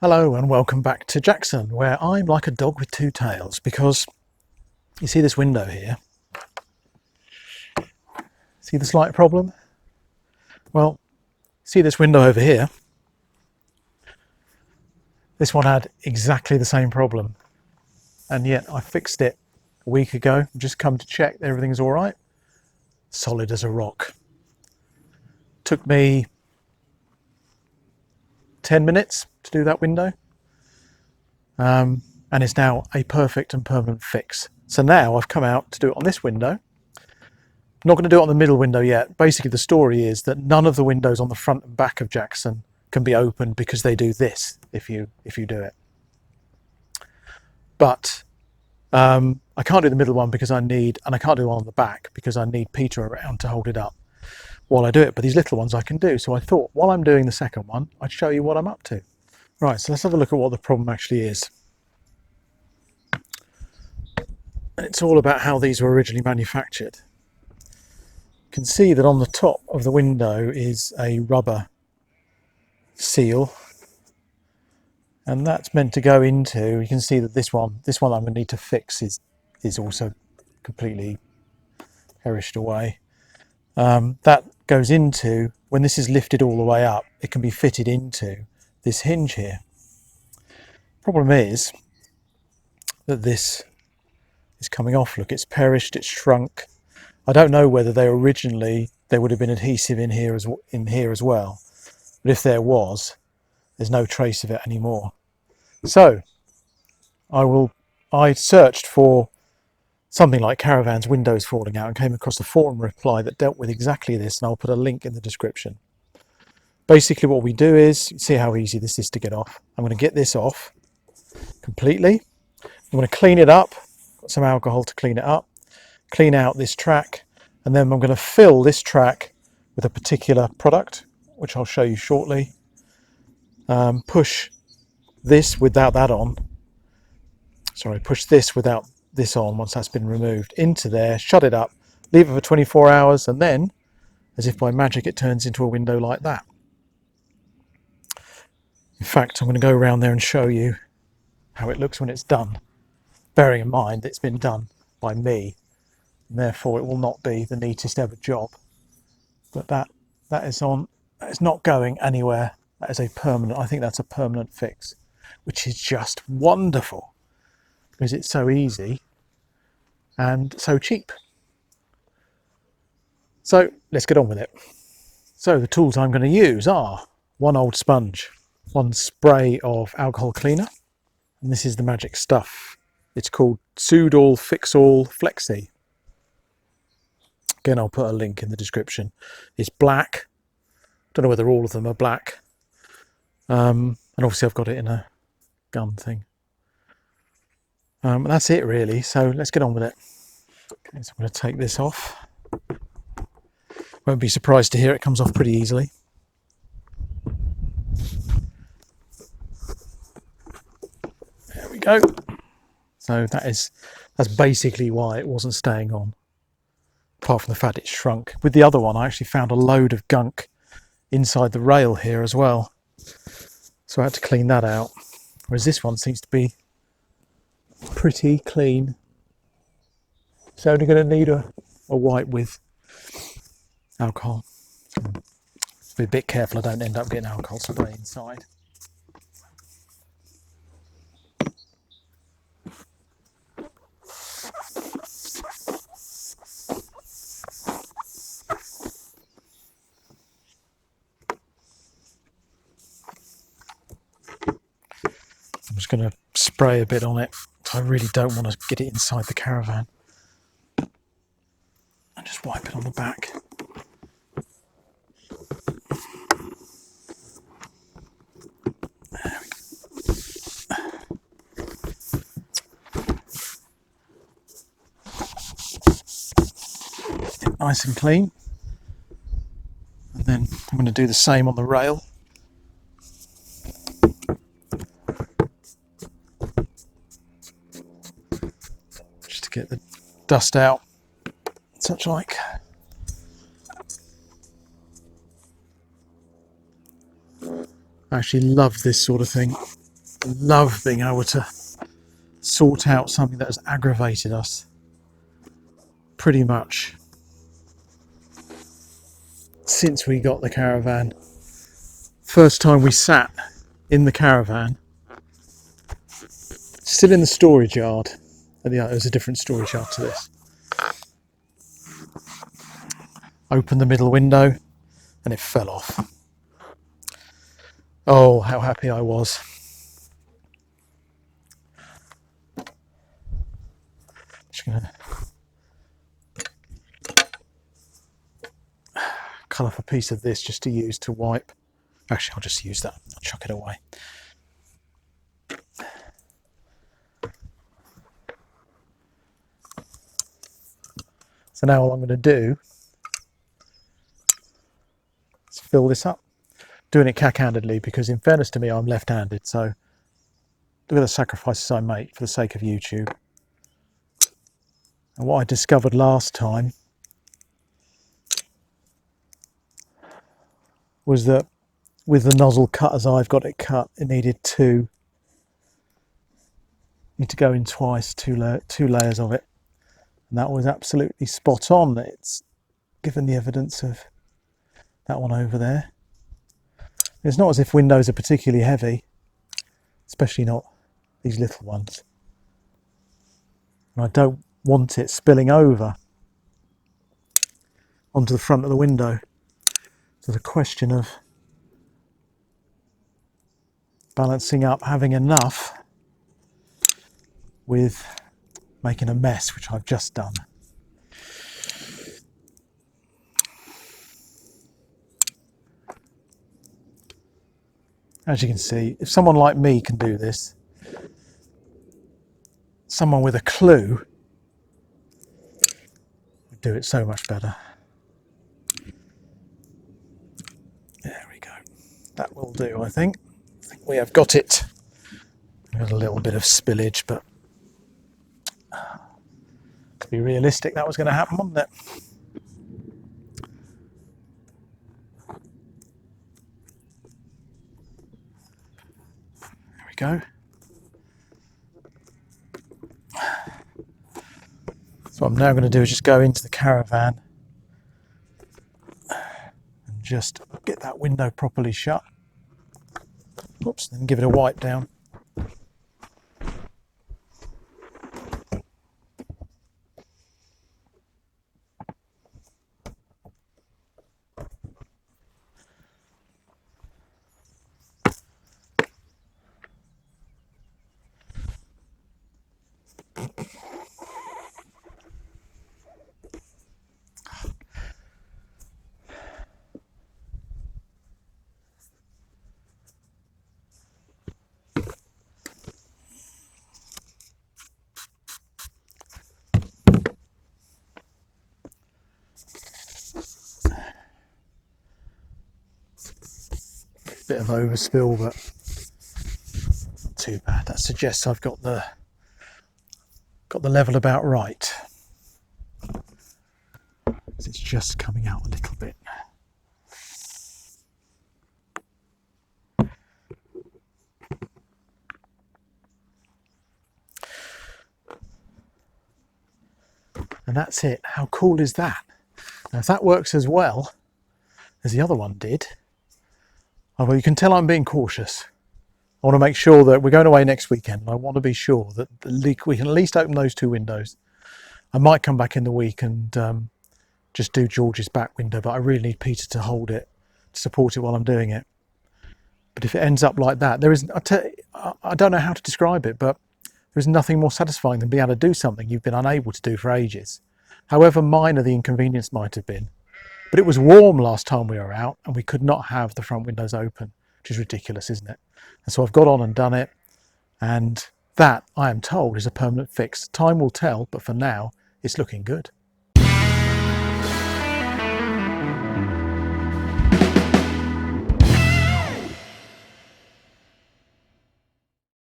Hello and welcome back to Jackson, where I'm like a dog with two tails, because you see this window here? See the slight problem? Well, see this window over here? This one had exactly the same problem, and yet I fixed it a week ago. Just come to check that everything's all right. Solid as a rock. Took me 10 minutes to do that window, and it's now a perfect and permanent fix. So now I've come out to do it on this window. I'm not going to do it on the middle window yet. Basically the story is that none of the windows on the front and back of Jackson can be opened because they do this if you do it. But I can't do the middle one because and I can't do one on the back because I need Peter around to hold it up while I do it. But these little ones I can do. So I thought while I'm doing the second one, I'd show you what I'm up to. Right, so let's have a look at what the problem actually is. And it's all about how these were originally manufactured. You can see that on the top of the window is a rubber seal, and that's meant to go into, you can see that this one I'm going to need to fix is also completely perished away. That goes into, when this is lifted all the way up, it can be fitted into this hinge here. Problem is that this is coming off. Look, it's perished, it's shrunk. I don't know whether there would have been adhesive in here as well, but if there was, there's no trace of it anymore. So I searched for something like Caravan's windows falling out and came across a forum reply that dealt with exactly this, and I'll put a link in the description. Basically what we do is, see how easy this is to get off. I'm going to get this off completely. I'm going to clean it up, got some alcohol to clean it up, clean out this track, and then I'm going to fill this track with a particular product, which I'll show you shortly. Push this without that on. Sorry, push this without this on once that's been removed into there, shut it up, leave it for 24 hours, and then, as if by magic, it turns into a window like that. In fact, I'm going to go around there and show you how it looks when it's done, bearing in mind that it's been done by me, and therefore it will not be the neatest ever job. But that is not going anywhere. That is a permanent, I think that's a permanent fix, which is just wonderful because it's so easy and so cheap. So let's get on with it. So the tools I'm going to use are one old sponge, one spray of alcohol cleaner, and this is the magic stuff. It's called Soudal Fix-All Flexi. Again, I'll put a link in the description. It's black. Don't know whether all of them are black. And obviously I've got it in a gun thing. And that's it really, so let's get on with it. Okay, so I'm going to take this off. Won't be surprised to hear it comes off pretty easily. There we go. So that's basically why it wasn't staying on, apart from the fact it shrunk. With the other one I actually found a load of gunk inside the rail here as well, so I had to clean that out, whereas this one seems to be pretty clean. It's only going to need a wipe with alcohol. Be a bit careful I don't end up getting alcohol spray inside. I'm just going to spray a bit on it. I really don't want to get it inside the Caravan. And just wipe it on the back. There we go. Get it nice and clean. And then I'm going to do the same on the rail. Get the dust out, such like. I actually love this sort of thing. love being able to sort out something that has aggravated us pretty much since we got the caravan. First time we sat in the caravan, still in the storage yard. Yeah, there's a different storage yard to this. Opened the middle window and it fell off. Oh, how happy I was. Just gonna cut off a piece of this just to use to wipe. Actually, I'll just use that. I'll chuck it away. So now all I'm going to do is fill this up. Doing it cack-handedly because, in fairness to me, I'm left-handed. So look at the sacrifices I make for the sake of YouTube. And what I discovered last time was that with the nozzle cut as I've got it cut, it needed two. Need to go in twice, two layers of it. And that was absolutely spot on. It's given the evidence of that one over there. It's not as if windows are particularly heavy, especially not these little ones. And I don't want it spilling over onto the front of the window. So it's a question of balancing up having enough with making a mess, which I've just done. As you can see, if someone like me can do this, someone with a clue would do it so much better. There we go. That will do, I think. I think we have got it. We've got a little bit of spillage, but to be realistic, that was going to happen, wasn't it? There we go. So what I'm now going to do is just go into the caravan and just get that window properly shut. Oops, then give it a wipe down. Bit of overspill, but not too bad. That suggests I've got the level about right. It's just coming out a little bit. And that's it. How cool is that? Now, if that works as well as the other one did, well, you can tell I'm being cautious. I want to make sure that we're going away next weekend. And I want to be sure that we can at least open those two windows. I might come back in the week and just do George's back window, but I really need Peter to hold it, to support it while I'm doing it. But if it ends up like that, I don't know how to describe it, but there's nothing more satisfying than being able to do something you've been unable to do for ages. However minor the inconvenience might have been. But it was warm last time we were out and we could not have the front windows open, which is ridiculous, isn't it? And so I've got on and done it, and that, I am told, is a permanent fix. Time will tell, but for now, it's looking good.